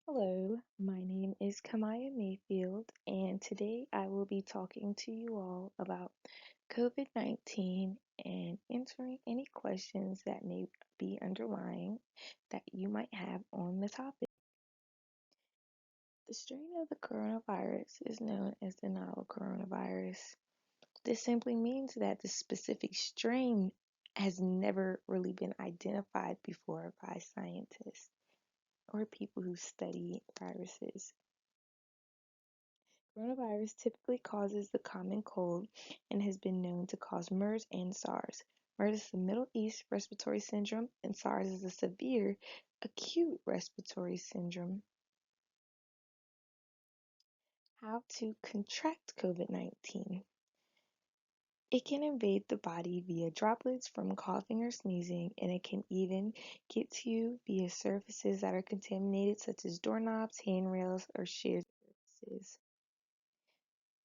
Hello, my name is Kamaya Mayfield, and today I will be talking to you all about COVID 19 and answering any questions that may be underlying that you might have on the topic. The strain of the coronavirus is known as the novel coronavirus. This simply means that the specific strain has never really been identified before by scientists or people who study viruses. Coronavirus typically causes the common cold and has been known to cause MERS and SARS. MERS is the Middle East Respiratory Syndrome, and SARS is a severe acute respiratory syndrome. How to contract COVID 19? It can invade the body via droplets from coughing or sneezing, and it can even get to you via surfaces that are contaminated, such as doorknobs, handrails, or shared surfaces.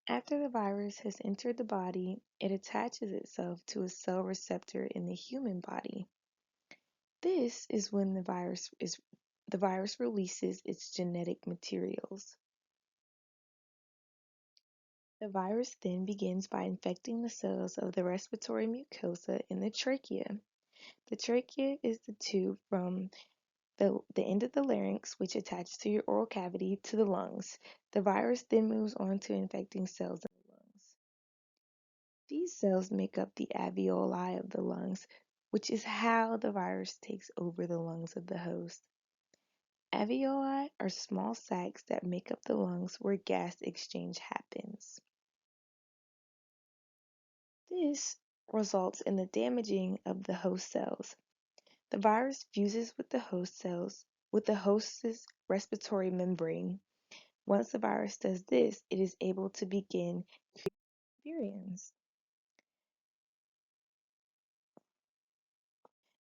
After the virus has entered the body, it attaches itself to a cell receptor in the human body. This is when the virus releases its genetic materials. The virus then begins by infecting the cells of the respiratory mucosa in the trachea. The trachea is the tube from the end of the larynx, which attaches to your oral cavity, to the lungs. The virus then moves on to infecting cells in the lungs. These cells make up the alveoli of the lungs, which is how the virus takes over the lungs of the host. Alveoli are small sacs that make up the lungs where gas exchange happens. This results in the damaging of the host cells. The virus fuses with the host's respiratory membrane. Once the virus does this, it is able to begin virions.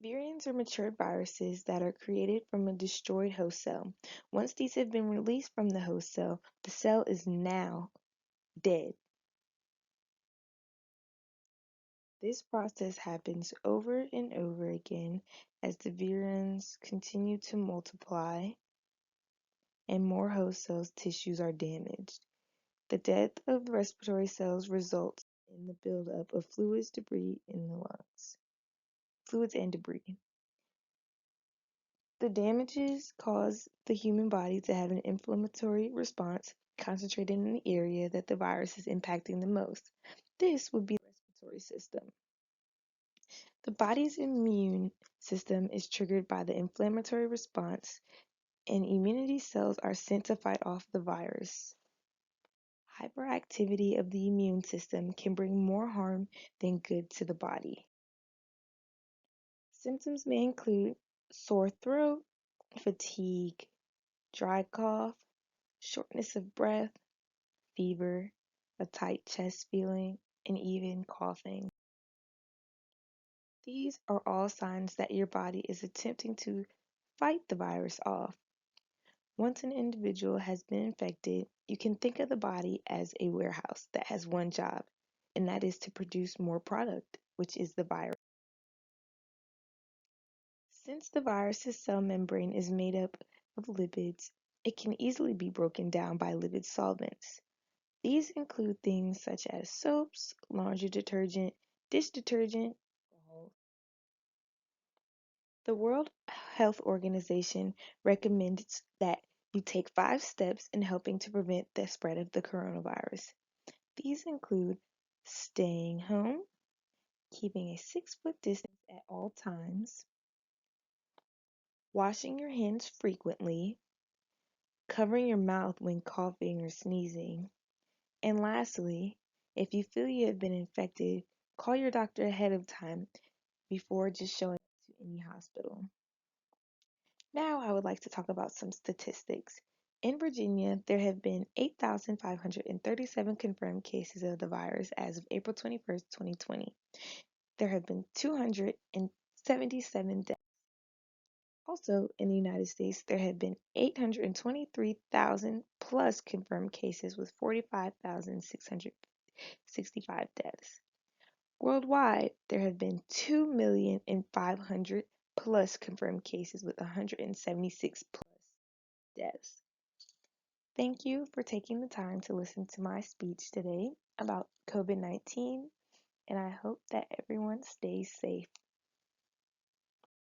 Virions are matured viruses that are created from a destroyed host cell. Once these have been released from the host cell, the cell is now dead. This process happens over and over again as the virions continue to multiply and more host cells tissues are damaged. The death of respiratory cells results in the buildup of fluids in the lungs. Fluids and debris. The damages cause the human body to have an inflammatory response concentrated in the area that the virus is impacting the most. This would be the respiratory system. The body's immune system is triggered by the inflammatory response, and immunity cells are sent to fight off the virus. Hyperactivity of the immune system can bring more harm than good to the body. Symptoms may include sore throat, fatigue, dry cough, shortness of breath, fever, a tight chest feeling, and even coughing. These are all signs that your body is attempting to fight the virus off. Once an individual has been infected, you can think of the body as a warehouse that has one job, and that is to produce more product, which is the virus. Since the virus's cell membrane is made up of lipids, it can easily be broken down by lipid solvents. These include things such as soaps, laundry detergent, dish detergent. The World Health Organization recommends that you take 5 steps in helping to prevent the spread of the coronavirus. These include staying home, keeping a 6-foot distance at all times, washing your hands frequently, covering your mouth when coughing or sneezing, and lastly, if you feel you have been infected, call your doctor ahead of time before just showing up to any hospital. Now I would like to talk about some statistics. In Virginia, there have been 8,537 confirmed cases of the virus as of April 21st, 2020. There have been 277 deaths. Also, in the United States, there have been 823,000 plus confirmed cases with 45,665 deaths. Worldwide, there have been 2,500,000 plus confirmed cases with 176 plus deaths. Thank you for taking the time to listen to my speech today about COVID-19, and I hope that everyone stays safe.